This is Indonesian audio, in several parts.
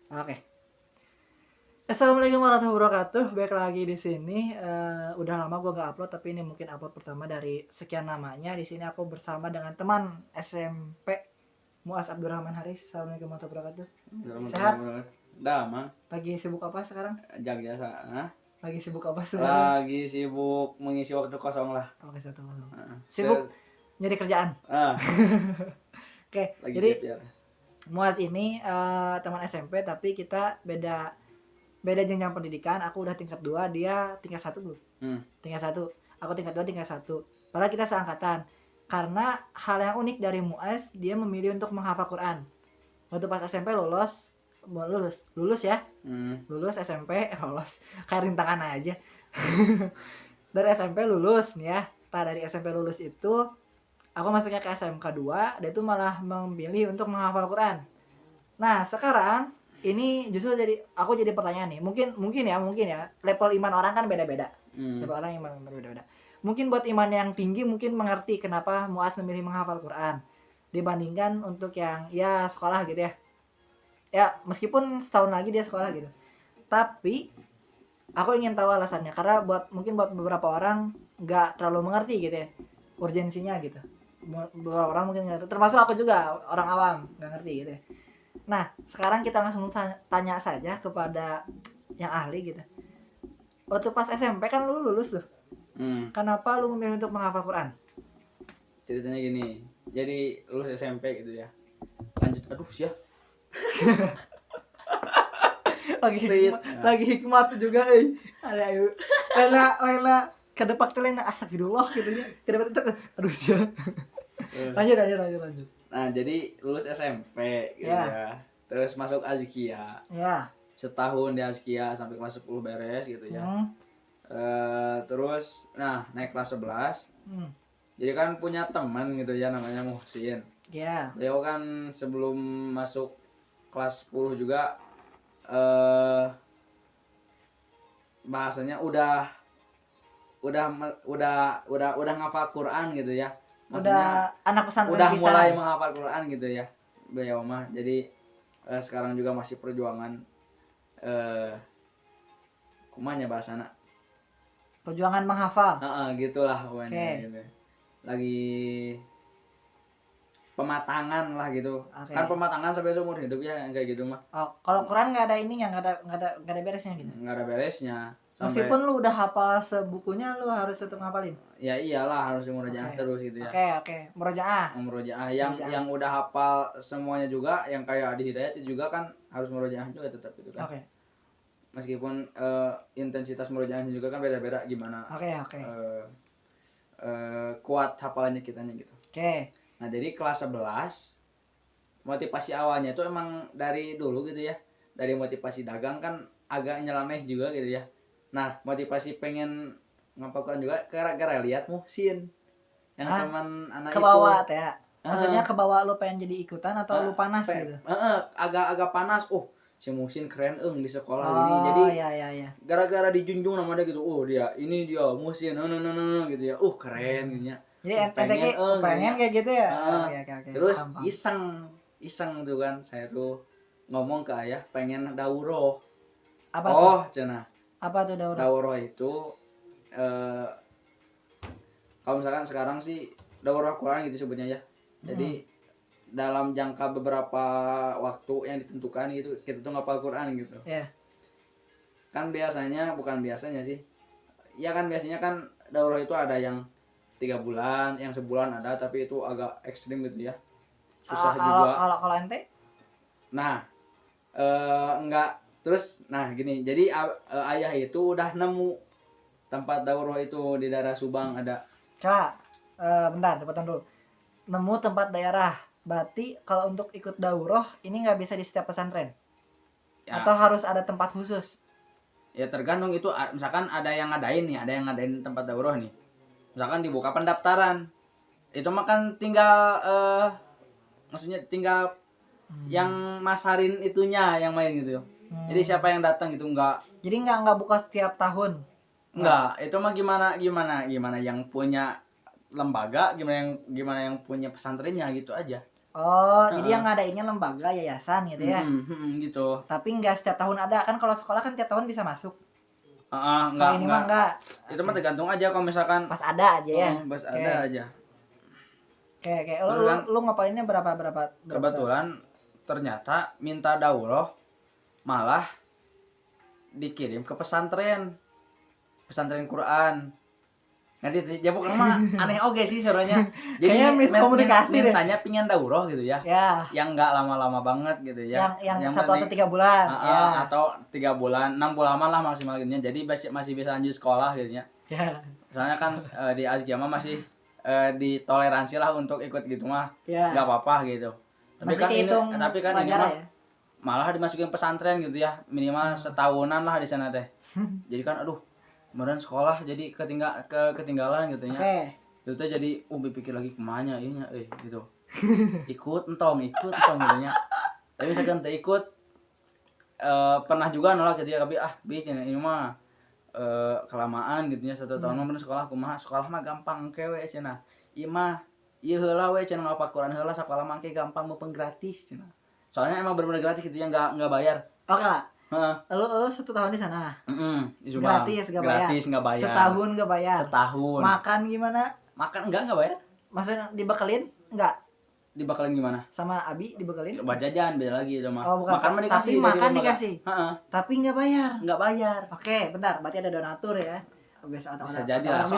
Oke. Assalamualaikum warahmatullahi wabarakatuh. Baik lagi di sini. Udah lama gue gak upload, tapi ini mungkin upload pertama dari sekian lamanya. Di sini aku bersama dengan teman SMP Muas Abdurrahman Haris. Assalamualaikum warahmatullahi wabarakatuh. Sehat? Dah, Mang. Lagi sibuk apa sekarang? Jak jasa. Hah? Lagi sibuk apa sekarang? Lagi sibuk mengisi waktu kosong lah. Oke, satu. Heeh. Sibuk nyari kerjaan. Oke, Lagi jadi GPR. Muas ini teman SMP, tapi kita beda jenjang pendidikan. Aku udah tingkat 2, dia tingkat 1 belum? Tingkat 1. Aku tingkat 2, tingkat 1. Padahal kita seangkatan. Karena hal yang unik dari Muaz, dia memilih untuk menghafal Quran. Waktu pas SMP lulus ya. Lulus SMP lolos. Kayak rintangan aja. Dari SMP lulus nih ya. Dari SMP lulus itu aku masuknya ke SMK 2, dia tuh malah memilih untuk menghafal Quran. Nah, sekarang ini justru aku jadi pertanyaan nih. Mungkin ya level iman orang kan beda-beda. Level orang iman beda-beda. Mungkin buat iman yang tinggi mungkin mengerti kenapa Muaz memilih menghafal Quran dibandingkan untuk yang ya sekolah gitu ya. Ya, meskipun setahun lagi dia sekolah gitu. Tapi aku ingin tahu alasannya karena mungkin buat beberapa orang nggak terlalu mengerti gitu ya urgensinya gitu. Beberapa orang mungkin nggak, termasuk aku juga orang awam nggak ngerti gitu ya. Nah, sekarang kita langsung tanya saja kepada yang ahli gitu. Waktu pas SMP kan lu lulus tuh. Kenapa lu memilih untuk menghafal Quran? Ceritanya gini. Jadi lulus SMP gitu ya. Lanjut, aduh sih ya. lagi hikmat juga ada Laila kedepak tuh Laila astagfirullah gitu ya. Kedepak itu aduh sih. Lanjut. Nah, jadi lulus SMP gitu ya. Terus masuk Azkia. Ya. Setahun di Azkia sampai kelas 10 beres gitu ya. Terus naik kelas 11. Jadi kan punya teman gitu ya namanya Muhsin. Ya. Beliau kan sebelum masuk kelas 10 juga bahasanya udah ngafal Quran gitu ya. Maksudnya udah anak pesantren udah bisa mulai menghafal Quran gitu ya beliau mah. Jadi sekarang juga masih perjuangan kumanya bahasana perjuangan menghafal. Gitulah pokoknya gitu. Lagi pematangan lah gitu. Kan pematangan sampai seumur hidup ya kayak gitu mah. Kalau Quran nggak ada ininya, nggak ada beresnya gitu. Nggak ada beresnya. Meskipun lu udah hafal sebukunya, lu harus tetap ngapalin. Ya iyalah, harus murojaah terus gitu ya. Oke. Murojaah. Yang udah hafal semuanya juga, yang kayak Adi Hidayat juga kan harus murojaah juga tetap itu kan. Meskipun intensitas murojaahnya juga kan beda-beda gimana. Kuat hafalannya kitanya gitu. Nah, jadi kelas 11 motivasi awalnya itu emang dari dulu gitu ya. Dari motivasi dagang kan agak nyelameh juga gitu ya. Nah, motivasi pengen ngapain juga gara-gara lihat Muhsin yang teman anak ke bawah teh. Maksudnya ke bawah lu pengen jadi ikutan atau lu panas gitu? Agak panas. Si Muhsin keren di sekolah ini. Jadi iya. Gara-gara dijunjung nama dia gitu. Dia Muhsin gitu ya. Keren gitu ya. Jadi pengen kayak gitu ya. Oke. Terus iseng tuh kan saya tuh ngomong ke ayah pengen daurah. Apa tuh? Cenah. Apa tuh daurah? Daurah itu kalau misalkan sekarang sih daurah Quran gitu sebutnya ya. Jadi dalam jangka beberapa waktu yang ditentukan gitu kita tuh ngapal Quran gitu. Kan bukan biasanya sih. Ya kan biasanya kan daurah itu ada yang 3 bulan, yang sebulan ada, tapi itu agak ekstrim gitu ya. Susah juga. Kalau ente? Nah, enggak. Terus, gini. Jadi ayah itu udah nemu tempat daurah itu di daerah Subang ada. Bentar, potong dulu. Nemu tempat daerah. Berarti kalau untuk ikut daurah ini nggak bisa di setiap pesantren? Ya. Atau harus ada tempat khusus? Ya tergantung itu. Misalkan ada yang ngadain tempat daurah nih. Misalkan dibuka pendaftaran, itu mah kan tinggal maksudnya tinggal yang masarin itunya yang main gitu. Jadi siapa yang datang gitu enggak. Jadi enggak buka setiap tahun. Enggak, itu mah gimana yang punya lembaga, gimana yang punya pesantrennya gitu aja. Jadi yang ngadainnya lembaga, yayasan gitu ya. Gitu. Tapi enggak setiap tahun ada kan, kalau sekolah kan tiap tahun bisa masuk. Enggak. Ini mah enggak. Itu mah tergantung aja kalau misalkan pas ada aja ya. Pas ada aja. Kayak lu ngapainnya berapa? Kebetulan ternyata minta daurah malah dikirim ke pesantren Quran. Nanti ya bukan mah aneh oge sih sebenarnya. Jadi miskomunikasi deh. Tanya pingin daurah gitu ya. Yang enggak lama-lama banget gitu ya. Yang 1 atau 3 bulan. Atau 3 bulan, 6 bulan lah maksimal gitu ya. Jadi masih bisa lanjut sekolah gitu ya. Soalnya kan di Azkiama masih ditoleransi lah untuk ikut gitu mah. Enggak apa-apa gitu. Tapi kan ini mah malah dimasukin pesantren gitu ya. Minimal setahunan lah di sana teh. Jadi kan aduh, kemudian sekolah jadi ketinggalan gitu ya. Itu tuh jadi pikir lagi kemana ini gitu. ikut entong gitu ya. Tapi misalkan teh ikut pernah juga nolak gitu ya, tapi bikin ini mah kelamaan gitu ya, 1 tahun mah sekolah mah gampang kewe cenah. Ieu mah ieu heula we cenah ngapal Quran heula, sekolah mah ge gampang mumpung gratis cenah. Soalnya emang bener-bener gratis gitu ya, enggak bayar. Oke lah. Lu 1 tahun di sana. Gratis enggak bayar. Setahun enggak bayar. Makan gimana? Makan enggak bayar. Maksudnya dibekelin? Enggak. Dibekelin gimana? Sama Abi dibekelin? Buat jajan beda lagi itu mah. Makan mah dikasih. Tapi makan dikasih. Tapi enggak bayar. Enggak bayar. Oke, bentar. Berarti ada donatur ya. Bisa jadi lah.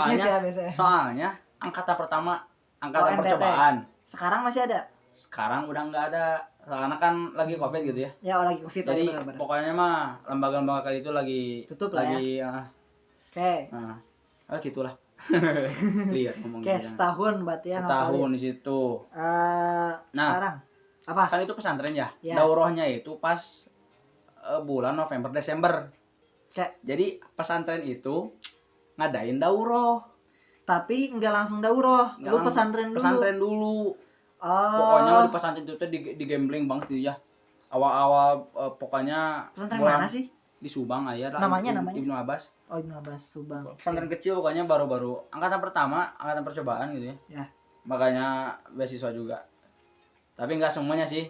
Soalnya angkatan pertama, angkatan percobaan. Sekarang masih ada? Sekarang udah enggak ada. Soalnya kan lagi Covid gitu ya. Ya, lagi Covid. Jadi pokoknya mah lembaga-lembaga kayak itu lagi tutup lah ya. Oke. Gitulah. Lihat ngomong gitu. Setahun berarti ya. Setahun di situ. Sekarang apa? Kan itu pesantren ya. Daurahnya itu pas bulan November Desember. Jadi pesantren itu ngadain daurah. Tapi enggak langsung daurah. Lu pesantren dulu. Pokoknya di pesantren itu di gambling banget gitu ya. Awal-awal pokoknya pesantren mana sih? Di Subang aja. Namanya? Ibnu Abbas. Ibnu Abbas Subang. Pesantren kecil pokoknya baru-baru angkatan pertama, angkatan percobaan gitu ya. Makanya beasiswa juga. Tapi enggak semuanya sih.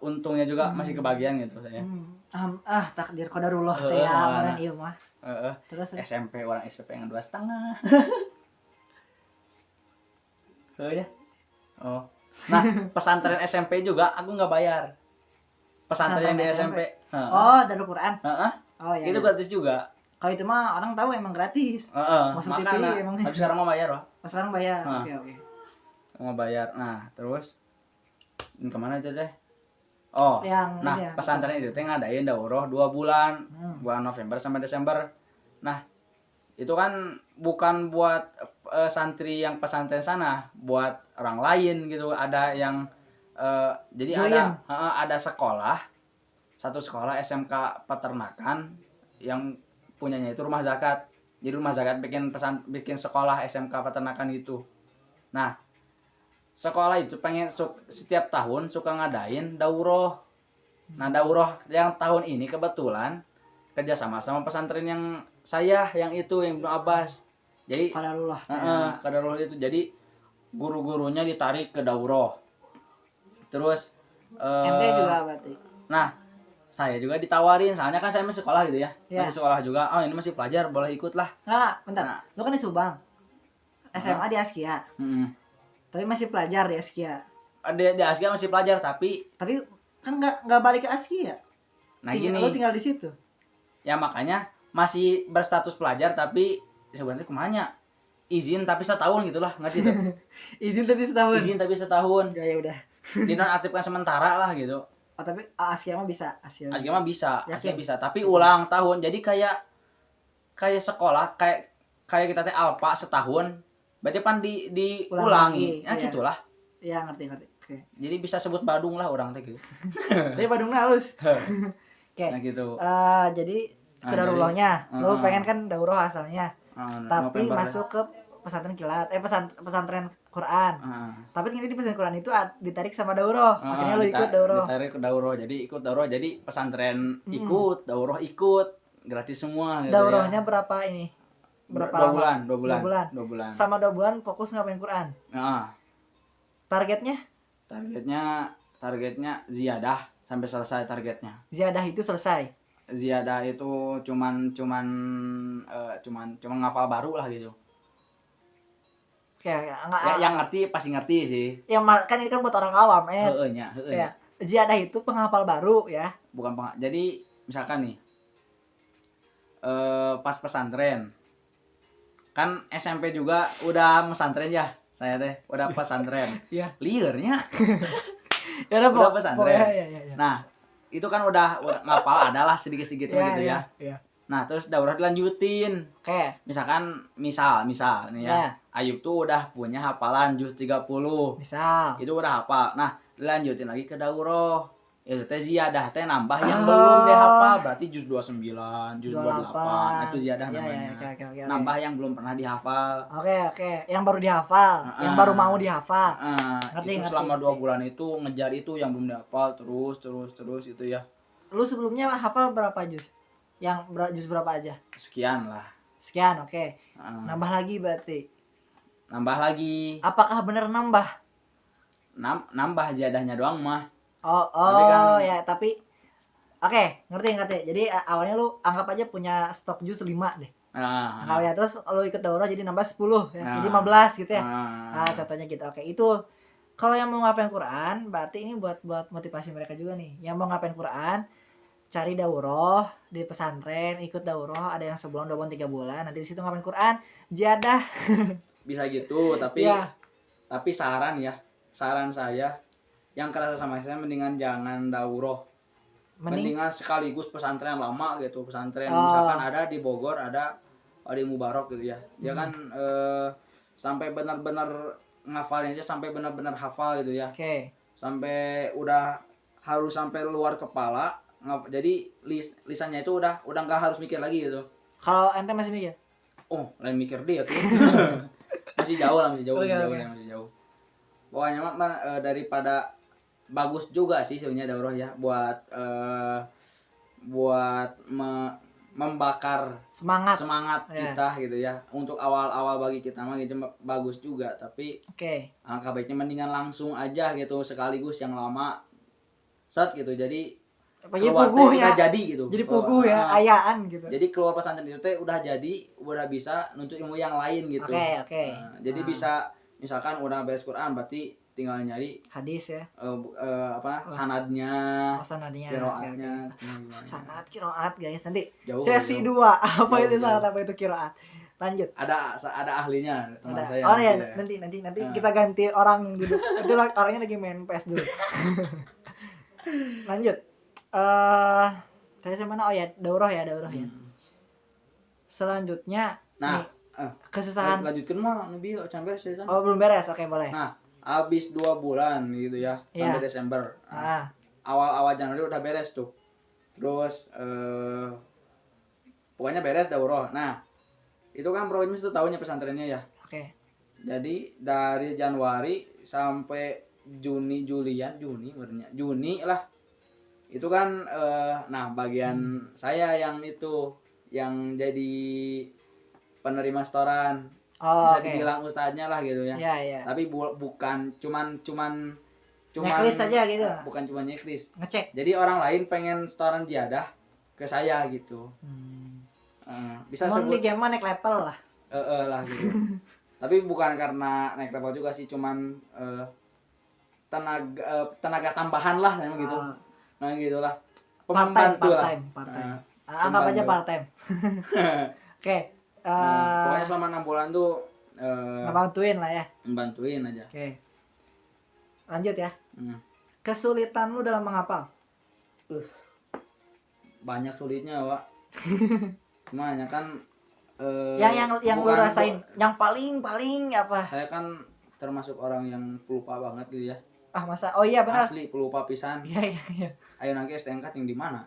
Untungnya juga masih kebagian gitu saya. Takdir qadarullah teh ya, meureun ieu mah. Terus SMP orang SPP yang 2,5. Ya. Nah, pesantren SMP juga aku nggak bayar. Pesantren yang di SMP. Darul Quran. Iya. Itu gratis juga. Kalau itu mah orang tahu emang gratis. Maksudnya emang. Tapi sekarang mau bayar loh. Sekarang bayar. Oke. Mau bayar. Nah, terus ini kemana aja deh? Pesantren itu teh ngadain daurah 2 bulan. Bulan November sampai Desember. Nah, itu kan bukan buat santri yang pesantren sana, buat orang lain gitu. Ada yang jadi ada sekolah, satu sekolah SMK Peternakan yang punyanya itu rumah zakat. Jadi rumah zakat bikin sekolah SMK Peternakan itu. Nah, sekolah itu pengen setiap tahun suka ngadain daurah. Nah, daurah yang tahun ini kebetulan kerja sama pesantren yang yang Ibnu Abbas. Jadi qadarullah itu. Jadi guru-gurunya ditarik ke daurah. Terus MD juga berarti. Nah, saya juga ditawarin, soalnya kan saya masih sekolah gitu ya. Masih sekolah juga. Ini masih pelajar, boleh ikut lah. Bentar. Lu kan di Subang. SMA di Askia. Tapi masih pelajar di Askia. Di Askia masih pelajar, tapi kan enggak balik ke Askia. Nah, gini. Lu tinggal di situ. Ya makanya masih berstatus pelajar, tapi sebenarnya kemana? Izin tapi setahun gitulah, ngerti tuh. Izin tapi setahun. Ya udah. Dinonaktifkan sementara lah gitu. Tapi Askia mah bisa. Askia mah bisa. Askia bisa. Tapi ulang tahun. Jadi kayak sekolah, kayak kita teh alfa setahun. Berarti pan diulangi. Ya gitulah. Iya, ngerti. Oke. Jadi bisa sebut Badung lah orang teh gitu. Tapi Badungnya halus. Oke. Nah gitu. Jadi kedarullahnya, lu pengen kan daurah asalnya. Tapi masuk ke pesantren kilat, pesantren Quran. Tapi ini di pesantren Quran itu ditarik sama daurah. Akhirnya lu ikut daurah. Ditarik ke daurah. Jadi ikut daurah. Jadi pesantren ikut, daurah ikut, gratis semua gitu. Daurahnya berapa ini? Berapa lama? 2 bulan. Sama 2 bulan fokus ngapain Quran? Targetnya? Targetnya ziyadah sampai selesai targetnya. Ziyadah itu selesai. Ziyadah itu cuman ngafal baru lah gitu. Yang ngerti pasti ngerti sih. Yang kan ini kan buat orang awam, Heeh. Ya. Ziyadah itu penghafal baru ya. Bukan jadi misalkan nih pas pesantren. Kan SMP juga udah pesantren ya. Saya teh udah pesantren. Iya. Liurnya. Ya udah pesantren. Ya. Nah, itu kan udah ngapal adalah sedikit-sedikit gitu ya. Iya. Nah, terus daurah dilanjutin. Oke. Misalkan misal nih ya. Ayub tuh udah punya hafalan juz 30. Misal. Itu udah hafal. Nah, dilanjutin lagi ke daurah. Itu teh ziyadah teh nambah yang belum dihafal, berarti juz 29, juz 28. Itu ziyadah namanya. Okay. Nambah yang belum pernah dihafal. Oke. Yang baru dihafal, yang baru mau dihafal. Ngerti. Selama 2 bulan itu ngejar itu yang belum dihafal terus itu ya. Lu sebelumnya hafal berapa juz? Juz berapa aja? Sekian lah. Sekian, oke. Nambah lagi berarti. Nambah lagi. Apakah benar nambah? Nambah ziyadahnya doang mah. Tapi oke, ngerti. Jadi awalnya lu anggap aja punya stok jus 5 deh. Nah, ya terus lu ikut daurah jadi nambah 10 ya. Jadi 15 gitu ya. Nah, contohnya gitu. Oke, itu kalau yang mau ngapain Quran, berarti ini buat motivasi mereka juga nih. Yang mau ngapain Quran, cari daurah di pesantren, ikut daurah, ada yang sebulan, 2 bulan, 3 bulan, nanti di situ ngapain Quran, ziyadah. Bisa gitu, tapi saran saya yang kerasa sama saya mendingan jangan daurah. Mendingan sekaligus pesantren lama gitu. Pesantren misalkan ada di Bogor, ada di Mubarok gitu ya. Dia kan sampai benar-benar ngafalin aja, sampai benar-benar hafal gitu ya. Sampai udah harus sampai luar kepala. Jadi lisannya itu udah nggak harus mikir lagi gitu. Kalau ente masih mikir? Oh, lain mikir dia tuh. masih jauh. Pokoknya mah daripada bagus juga sih sebenarnya daurah ya buat membakar semangat kita gitu ya. Untuk awal-awal bagi kita mah gitu bagus juga, tapi alangkah baiknya mendingan langsung aja gitu sekaligus yang lama gitu. Jadi puguh ya. Jadi gitu. Jadi puguh ya, ayaan gitu. Jadi keluar pesantren itu teh udah bisa nuntut ilmu yang lain gitu. Jadi bisa misalkan udah beres Quran berarti tinggal nyari hadis ya. Sanadnya. Qiraatnya. Sanad qiraat guys. Nanti sesi 2 apa itu sanad, apa itu qiraat. Lanjut. Ada ahlinya teman saya. Oh ya, nanti kita ganti orang yang duduk. Itu orangnya lagi main PS dulu. Lanjut. Tadi mana? Oh ya, daurah ya. Selanjutnya kesusahan. Lanjutkan mah Nabi sampai beres. Oh, belum beres. Oke, boleh. Nah, habis 2 bulan gitu ya, sampai Desember. Awal Januari udah beres tuh. Terus pokoknya beres daurah. Nah, itu kan Bro Imis tuh tahunya pesantrennya ya. Jadi dari Januari sampai Juni lah. Itu kan bagian saya yang jadi penerima setoran. Bisa dibilang ustadznya lah gitu ya. Tapi bukan cuman checklist aja gitu. Bukan cuma checklist. Ngecek. Jadi orang lain pengen setoran ziyadah ke saya gitu. Bisa sebut di game naik level lah. Lah gitu. Tapi bukan karena naik level juga sih, cuman tenaga tambahan lah memang gitu. Nah gitulah. Pembantu lah. Anggap aja part time. Pokoknya selama 6 bulan tuh ngebantuin lah ya. Membantuin aja. Lanjut ya. Kesulitan lu dalam menghafal? Banyak sulitnya, Pak. Semuanya kan yang lu rasain, yang paling apa? Saya kan termasuk orang yang pelupa banget gitu ya. Masa? Oh iya benar. Asli pelupa pisan. Iya. Ayo nanti STNK yang di mana?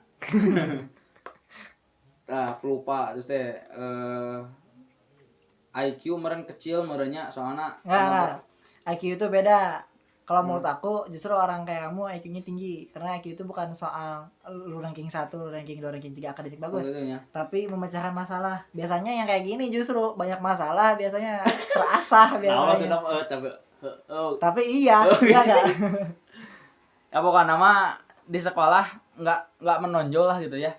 Pelupa terus teh IQ meren kecil merenya soalnya IQ itu beda. Kalau menurut aku justru orang kayak kamu IQ-nya tinggi, karena IQ itu bukan soal lu ranking 1, ranking 2, ranking 3 akademik bagus. Tapi memecahkan masalah. Biasanya yang kayak gini justru banyak masalah biasanya terasah biasanya. Tapi iya gak? Ya pokoknya mah di sekolah nggak menonjol lah gitu ya.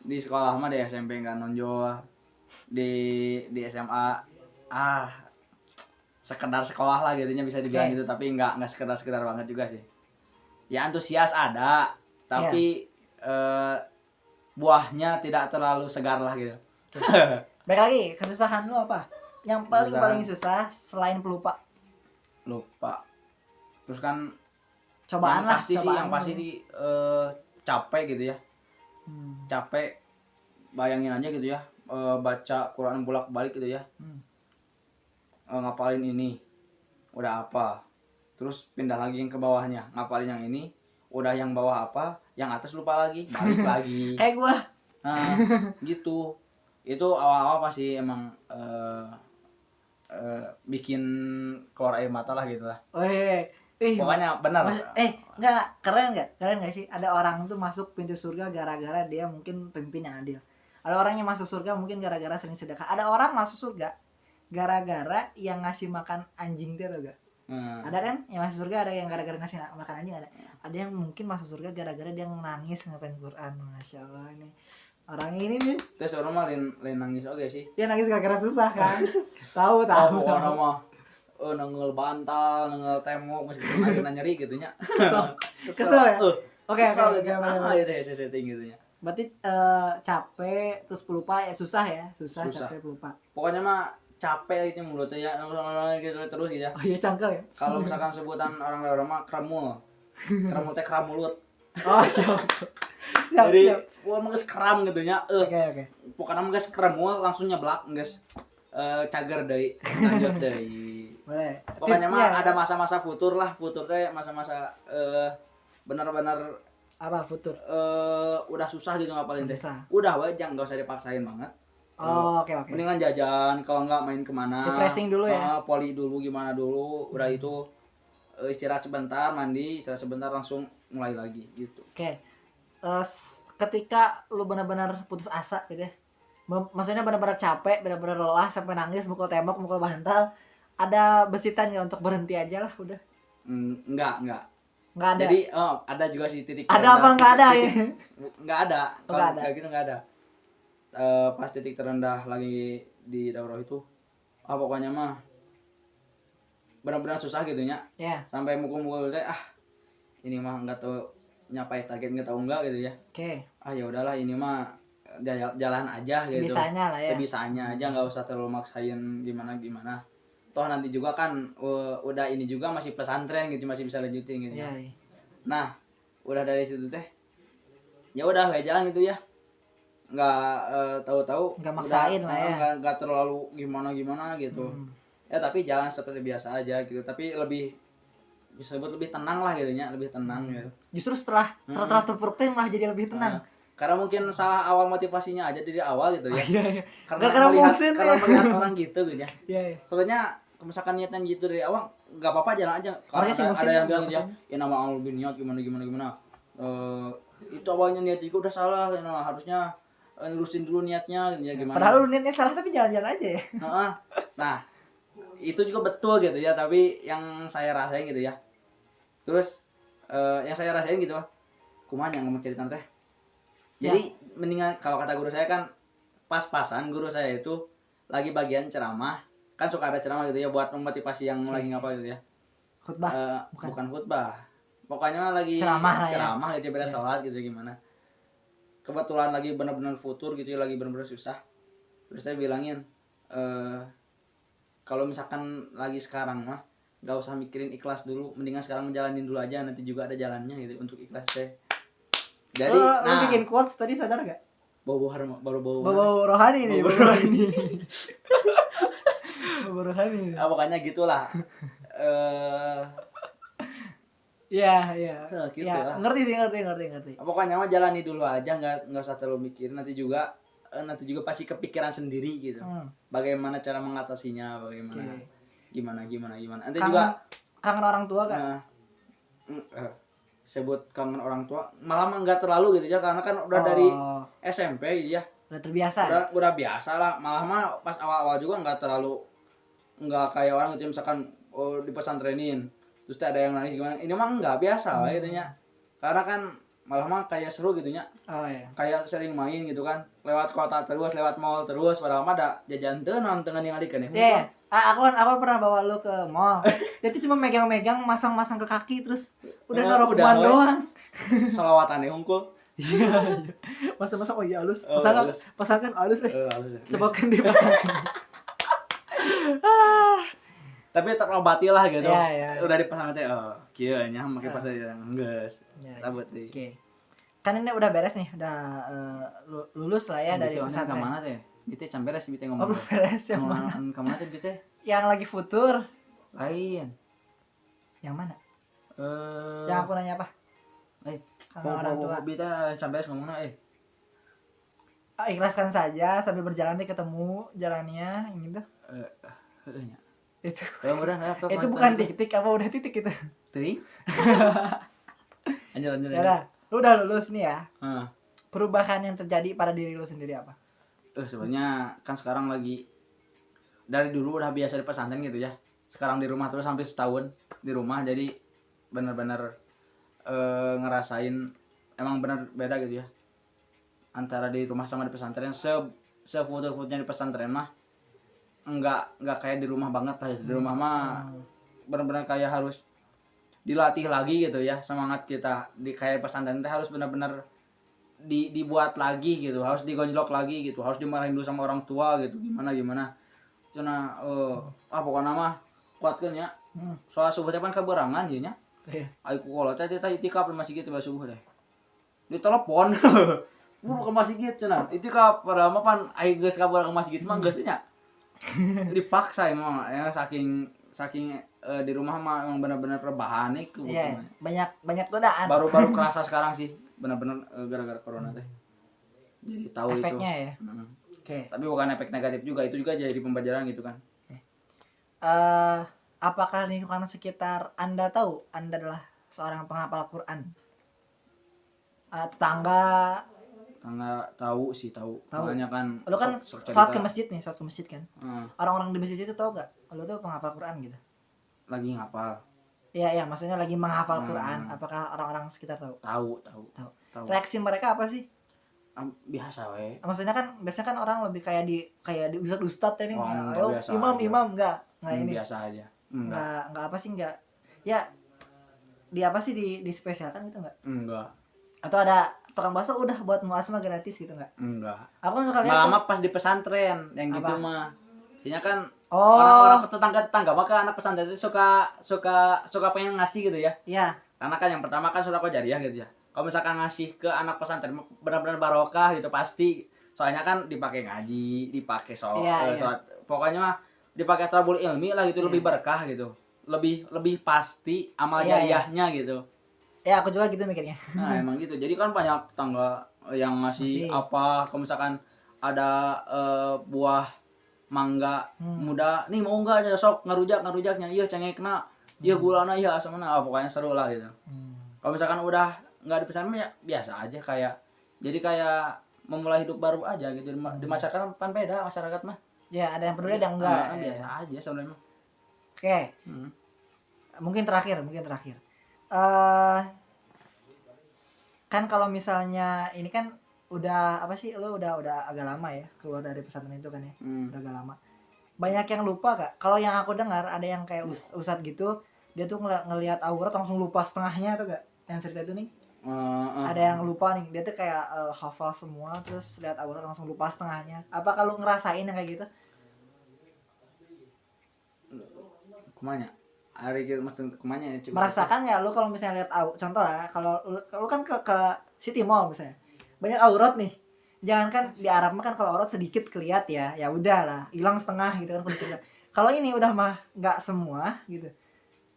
Di sekolah mah di SMP nggak nonjol, di SMA sekedar sekolah lah gitunya bisa dibilang gitu, tapi nggak sekedar banget juga sih. Ya antusias ada, tapi buahnya tidak terlalu segar lah gitu. Baik lagi, kesusahan lu apa? Yang paling susah selain pelupa? Lupa. Terus kan cobaan lah, yang pasti capek gitu ya. Capek, bayangin aja gitu ya, baca Quran bolak-balik gitu ya. Ngapalin ini udah apa, terus pindah lagi yang ke bawahnya, ngapalin yang ini udah, yang bawah apa, yang atas lupa lagi, balik lagi. Kayak gua. Nah, gitu. Itu awal-awal pasti emang bikin keluar air mata lah gitu lah. Pokoknya benar. Enggak, keren nggak sih? Ada orang tuh masuk pintu surga gara-gara dia mungkin pemimpin yang adil. Ada orang yang masuk surga mungkin gara-gara sering sedekah. Ada orang masuk surga gara-gara yang ngasih makan anjing tuh gak? Ada kan yang masuk surga, ada yang gara-gara ngasih makan anjing, ada yang mungkin masuk surga gara-gara dia nangis ngapain Quran. Masya Allah, ini orang ini nih. Terus orang mah lain nangis oke sih. Dia nangis gara-gara susah kan. tahu. Orang mah nengel bantal, nengel tembok, meskipun akhirnya nyeri gitunya. Kesel ya? Oke. Ya setting gitunya. Berarti capek terus pelupa ya, susah. Capek pelupa. Pokoknya mah capek itu mulutnya ya, gitu terus gitu ya. Oh iya, cangkel ya. Kalau misalkan sebutan orang mah kremul. Kremul teh kram mulut. Oh, siap. Jadi wah mah geus kram gitu nya. Oke. Pokoknya mah geus kremul langsung nyeblak geus cager deui, lanjut deui. Boleh. Pokoknya mah ada masa-masa futur lah, futur teh masa-masa benar-benar apa futur? Udah susah gitu ngapalin teh. Susah. Udah we, jangan enggak usah dipaksain banget. Oke. Mendingan jajan, kalau enggak main kemana. Refreshing dulu ya. Poli dulu gimana dulu, udah itu istirahat sebentar, mandi, istirahat sebentar langsung mulai lagi gitu. Oke. Ketika lu benar-benar putus asa gitu ya. Maksudnya benar-benar capek, benar-benar lelah sampai nangis, mukul tembok, mukul bantal, ada besitan nggak untuk berhenti aja lah udah? Enggak ada. Jadi ada juga sih titik ada terendah. Apa nggak ada ya? Nggak ada. Kalau kayak gitu nggak ada. Pas titik terendah lagi di daurah itu, pokoknya mah benar-benar susah gitunya. Sampai mukul-mukul teh ini mah nggak tahu nyapai target, nggak tahu enggak gitu ya. Ya udahlah, ini mah jalan aja gitu. Sebisanya lah ya. Sebisanya aja, nggak usah terlalu maksain gimana. Toh nanti juga kan udah ini juga masih pesantren gitu, masih bisa lanjutin gitu ya. Nah, udah dari situ teh ya udah jalan gitu ya. Nggak tahu-tahu nggak maksain lah ya. Nggak terlalu gimana gitu. Ya tapi jalan seperti biasa aja gitu, tapi lebih disebut lebih tenang lah gitu ya, lebih tenang gitu. Justru setelah terpuruk malah jadi lebih tenang. Karena mungkin salah awal motivasinya aja dari awal gitu ya. Karena melihat orang gitu ya. Iya. Sebenarnya misalkan niatnya gitu dari awal nggak apa-apa, jalan aja. Kalau ada yang bilang dia ya nama Allah niat gimana. Itu awalnya niat juga udah salah, harusnya lurusin dulu niatnya ya gimana. Padahal niatnya salah tapi jalan-jalan aja ya. Nah, itu juga betul gitu ya, tapi yang saya rasain gitu ya. Terus yang saya rasain gitu, kumaha yang ngomong cerita teh. Jadi mendingan kalau kata guru saya kan pas-pasan guru saya itu lagi bagian ceramah, kan suka ada ceramah gitu ya buat memotivasi yang lagi ngapa gitu ya. Khutbah. Bukan khutbah. Pokoknya lagi ceramah gitu beda sholat gitu gimana. Kebetulan lagi benar-benar futur gitu ya, lagi benar-benar susah. Terus saya bilangin kalau misalkan lagi sekarang mah gak usah mikirin ikhlas dulu, mendingan sekarang menjalanin dulu aja, nanti juga ada jalannya gitu untuk ikhlas teh. Jadi lu bikin quotes tadi, sadar gak? Bau rohani nih, bau rohani. Pokoknya gitulah. Iya. Gitu ya, lah. Ngerti. Pokoknya mah jalani dulu aja, nggak usah terlalu mikir. Nanti juga pasti kepikiran sendiri gitu. Bagaimana cara mengatasinya, gimana. Nanti juga kangen orang tua kan? Sebut kangen orang tua malah nggak terlalu gitu ya, karena kan udah dari SMP gitu ya, udah terbiasa. Udah biasa lah. Malah mah pas awal-awal juga nggak kayak orang gitu, misalkan di pesantrenin terus ada yang nangis gimana, ini mah enggak biasa lah gitu nya, karena kan malah mah kayak seru gitu nya, kayak sering main gitu kan, lewat kota terus, lewat mall terus, padahal mah ada jajan teu naon teu ngalikeun ya. Aku pernah bawa lu ke mall. Dia tuh cuma megang-megang, masang-masang ke kaki, terus udah naruh kuman doang. Sholawatan hungkul. Iya. Masa-masa oh iya halus. Pasangkan halus. Cobakan dipasangkan. Tapi terobati lah gitu. Ya. Udah dipasang teh kieu nya make pas geus. Tabut deui. Oke. Kan ini udah beres nih, udah lulus lah ya dari pesantren. Ke mana teh? Bite can beres bite ngomong. Belum beres yang mana? Ke mana teh bite? Yang lagi futur. Lain. Yang mana? Yang aku nanya apa? Sama orang tua. Bite can beres ngomongna ikhlaskan saja sambil berjalan nih ketemu jalannya gitu. Nya. Itu bukan titik apa udah titik itu teuing anjir ya lu udah lulus nih ya. Perubahan yang terjadi pada diri lu sendiri apa? Sebenarnya kan sekarang lagi dari dulu udah biasa di pesantren gitu ya, sekarang di rumah terus sampai setahun di rumah, jadi benar-benar ngerasain emang benar beda gitu ya antara di rumah sama di pesantren. Sefutur-futurnya di pesantren mah enggak kayak di rumah banget lah. Di rumah mah benar-benar kayak harus dilatih lagi gitu ya, semangat kita di kayak pesantren teh harus benar-benar dibuat lagi gitu, harus digonjlok lagi gitu, harus dimarahin dulu sama orang tua gitu, gimana cuna pokoknya mah kuatkeun nya. Soal subuh teh kan kaberangan ieu nya. Ai ku kolot teh itikaf di masjid teh subuh teh ditelepon ke masjid cenah itikaf padahal mah pan ai geus kabar ke masjid mah geus nya. Dipaksa emang ya, saking di rumah mah emang benar-benar rebahan nih banyak godaan. Baru kerasa sekarang sih benar-benar gara-gara corona teh. Jadi tahu efeknya itu. Ya. Oke. Tapi bukan efek negatif juga, itu juga jadi pembelajaran gitu kan. Apakah lingkungan sekitar Anda tahu Anda adalah seorang penghafal Quran? Tetangga tahu. Makanya kan lu kan sholat ke masjid kan. Orang-orang di masjid itu tahu gak lu tuh penghafal Quran gitu? Lagi ngapal. Iya, maksudnya lagi menghafal Quran. Apakah orang-orang sekitar tahu? Tahu. Reaksi mereka apa sih? Biasa we. Maksudnya kan biasanya kan orang lebih kayak di ustad ini. Ayo imam enggak ini. Biasa aja. Enggak apa sih enggak. Ya di apa sih di spesialkan gitu enggak? Atau ada tukang bakso udah buat muasma gratis gitu enggak? Enggak. Aku suka lihat malah pas di pesantren yang gitu mah. Intinya kan orang-orang tetangga mah kan anak pesantren itu suka pengen ngasih gitu ya. Iya. Karena kan yang pertama kan sedekah jariah gitu ya. Kalau misalkan ngasih ke anak pesantren benar-benar barokah gitu pasti. Soalnya kan dipakai ngaji, dipakai sholat. Pokoknya mah dipakai thalabul ilmi lah gitu, lebih berkah gitu. Lebih pasti amal jariahnya gitu. Ya aku juga gitu mikirnya. Nah emang gitu. Jadi kan banyak tetangga yang ngasih apa, kalau misalkan ada buah mangga muda, nih mau enggak aja sok ngarujaknya, iya cengekna, iya gulana, iya asamna, pokoknya seru lah gitu. Kalau misalkan udah nggak di pesantren ya biasa aja, kayak memulai hidup baru aja gitu. Di masyarakat kan beda masyarakat mah. Ya ada yang peduli ada yang enggak. Biasa aja sebenarnya. Oke. Mungkin terakhir. Kan kalau misalnya ini kan udah apa sih, lo udah agak lama ya keluar dari pesantren itu kan ya. Udah agak lama. Banyak yang lupa Kak. Kalau yang aku dengar ada yang kayak ustad gitu, dia tuh ngelihat aurat langsung lupa setengahnya tuh Kak. Yang cerita itu nih. Ada yang lupa nih, dia tuh kayak hafal semua terus lihat aurat langsung lupa setengahnya. Apa kalau ngerasain yang kayak gitu? Kumanya? Hari gitu maksud kumanya ya? Merasakan nggak lu kalau misalnya lihat contoh lah, kalau lu kan ke City Mall misalnya, banyak aurat nih. Jangankan di Arab mah kan kalau aurat sedikit kelihat ya udah lah, hilang setengah gitu kan kondisinya. Kalau ini udah mah nggak semua gitu.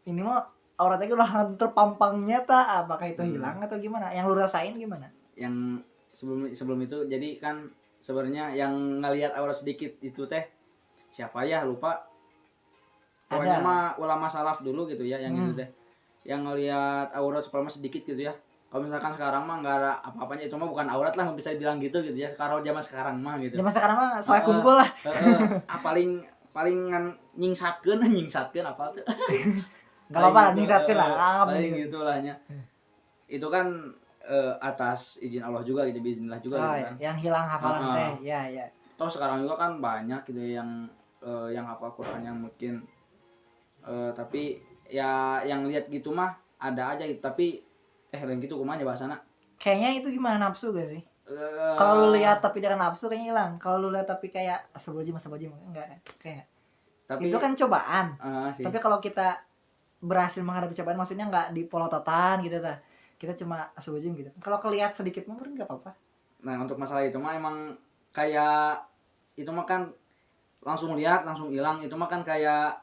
Ini mah auratnya udah terpampang nyata, apakah itu hilang atau gimana? Yang lu rasain gimana? Yang sebelum itu jadi kan sebenarnya yang ngelihat aurat sedikit itu teh siapa ya, lupa. Pokoknya mah ulama salaf dulu gitu ya yang itu teh. Yang ngelihat aurat sepalma sedikit gitu ya. Kalau misalkan sekarang mah nggak ada apa-apanya, itu mah bukan aurat lah bisa dibilang gitu ya. Sekarang zaman sekarang mah gitu. Zaman sekarang mah soal kumpul lah. Paling palingan nyingsatkeun apa tuh. Enggak apa-apa lah nyingsatkeun lah. Paling gitulah nya. Itu kan atas izin Allah juga gitu, bismillah juga gitu kan. Yang hilang hafalan teh. Ya. Toh sekarang juga kan banyak gitu yang hafal Quran yang mungkin tapi ya yang lihat gitu mah ada aja gitu, tapi lain gitu kumaha bahasana. Kayaknya itu gimana, nafsu gak sih? Kalau lu lihat tapi dia nafsu kayaknya hilang. Kalau lu lihat tapi kayak astagfirullahaladzim enggak kayak. Tapi itu kan cobaan. Tapi kalau kita berhasil menghadapi cobaan, maksudnya enggak dipolototan gitu ta. Kita cuma astagfirullahaladzim gitu. Kalau kelihat sedikit mungkin enggak apa-apa. Nah, untuk masalah itu mah emang kayak itu mah kan langsung lihat langsung hilang, itu mah kan kayak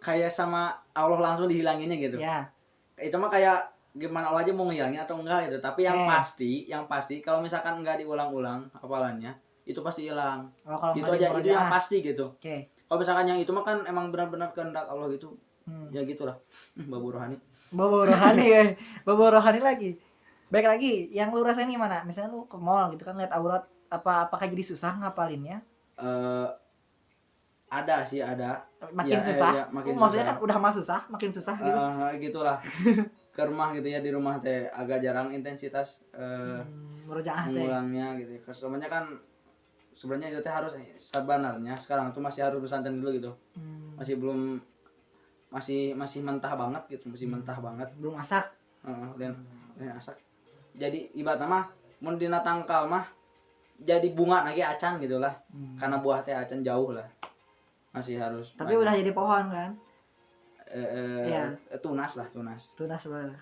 kayak sama Allah langsung dihilanginnya gitu. Ya. Itu mah kayak gimana Allah aja mau ngilangin atau enggak gitu. Tapi yang pasti kalau misalkan enggak diulang-ulang hafalannya, itu pasti hilang. Itu aja, itu yang pasti gitu. Kalau misalkan yang itu mah kan emang benar-benar kehendak Allah gitu. Ya gitulah. Babu rohani ya. Babu rohani lagi. Baik lagi, yang lu rasain gimana? Misalnya lu ke mall gitu kan, lihat aurat, apakah jadi susah ngapalinnya? Ada sih, ada. Makin susah. Maksudnya kan udah mah susah, makin susah gitu. Gitulah. Ke rumah gitu ya, di rumah teh agak jarang intensitas mengulangnya gitu. Sebenarnya kan itu teh harus sebenarnya sekarang tuh masih harus bersantai dulu gitu. Masih belum masih mentah banget gitu, mentah banget. Belum masak. Dan masak. Jadi ibaratnya mah mun dina tangkal mah jadi bunga lagi acan gitulah. Karena buah teh acan jauh lah. Masih harus. Tapi udah jadi pohon kan? Tunas banget.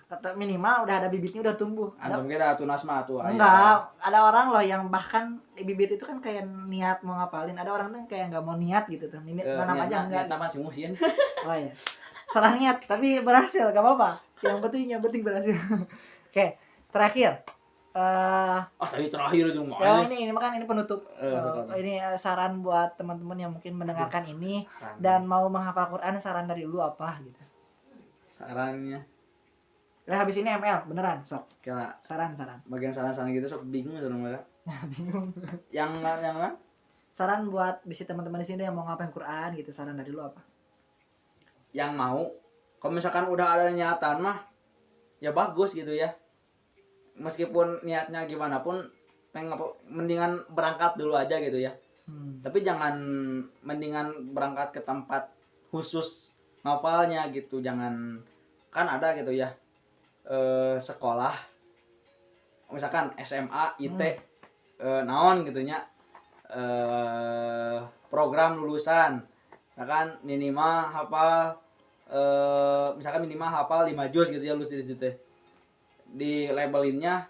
Kata minimal udah ada bibitnya, udah tumbuh. Antum kira tunas mah tuh. Enggak, ada orang loh yang bahkan bibit itu kan kayak niat mau ngapalin. Ada orang tuh kayak nggak mau niat gitu tuh. Nanam aja enggak. Taman si musin. Oh iya. Salah niat tapi berhasil, gak apa-apa. Yang penting berhasil. Oke, terakhir. Tadi terakhir itu mah. Ya ini makan ini penutup. Ini saran buat teman-teman yang mungkin mendengarkan ini dan mau menghafal Quran, saran dari lu apa gitu? Sarannya. Habis ini ML beneran, sok. Kira saran. Bagian saran gitu sok bingung dong mereka. Bingung. Yang saran buat bisa teman-teman di sini yang mau ngapalin Quran gitu, saran dari lu apa? Yang mau, kalau misalkan udah ada niatan mah ya bagus gitu ya. Meskipun niatnya gimana pun mendingan berangkat dulu aja gitu ya. Tapi jangan mendingan berangkat ke tempat khusus ngafalnya gitu. Jangan, kan ada gitu ya sekolah misalkan SMA, IT naon gitunya program lulusan misalkan minimal hafal 5 juz gitu ya, lulus di situ di labelinnya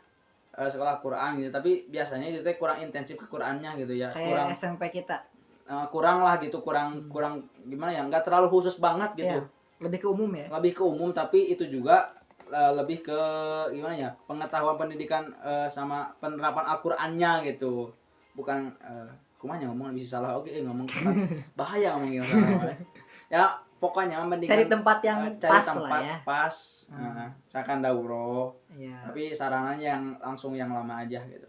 sekolah Quran gitu, tapi biasanya itu kurang intensif ke Qurannya gitu ya, kayak kurang SMP kita kurang lah gitu, kurang gimana ya, nggak terlalu khusus banget gitu ya, lebih ke umum tapi itu juga lebih ke gimana ya, pengetahuan pendidikan sama penerapan Al-Qur'annya gitu, bukan kumanya ngomong bisa salah ngomong bahaya ngomongin salah ya. Pokoknya mendingan cari tempat yang pas. Misalkan dauro. Tapi sarannya yang langsung yang lama aja gitu.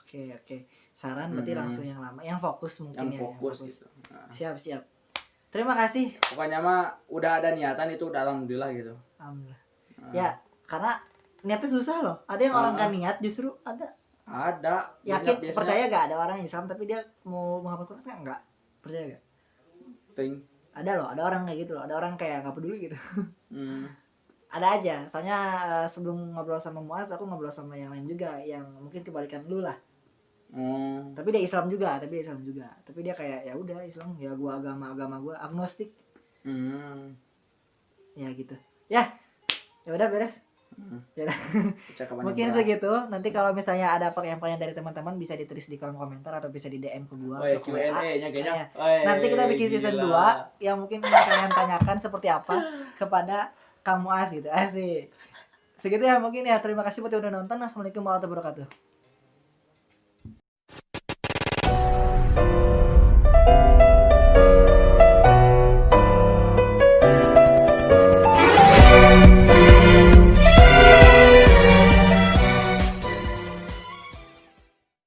Oke. Saran berarti langsung yang lama, yang fokus mungkin yang fokus. Gitu. Siap. Terima kasih. Pokoknya mah udah ada niatan itu udah alhamdulillah gitu. Alhamdulillah. Ya, karena niatnya susah loh. Ada yang orang kan niat justru ada. Yakin biasanya, percaya gak ada orang Islam tapi dia mau menghafal Quran enggak? Percaya gak? Ada orang kayak gitu loh, ada orang kayak nggak peduli gitu. Ada aja, soalnya sebelum ngobrol sama Muaz aku ngobrol sama yang lain juga yang mungkin kebalikan lu lah. Tapi dia Islam juga, tapi dia kayak ya udah Islam ya, gua agama gua agnostik. Ya gitu ya udah beres. Mungkin segitu. Nanti kalau misalnya ada pertanyaan dari teman-teman bisa ditulis di kolom komentar atau bisa di DM ke gua. Q&A-nya kayaknya. Nanti kita bikin season 2 yang mungkin kalian tanyakan seperti apa kepada Kang Muaz gitu. Asik. Segitu ya mungkin ya. Terima kasih buat yang udah nonton. Assalamualaikum warahmatullahi wabarakatuh.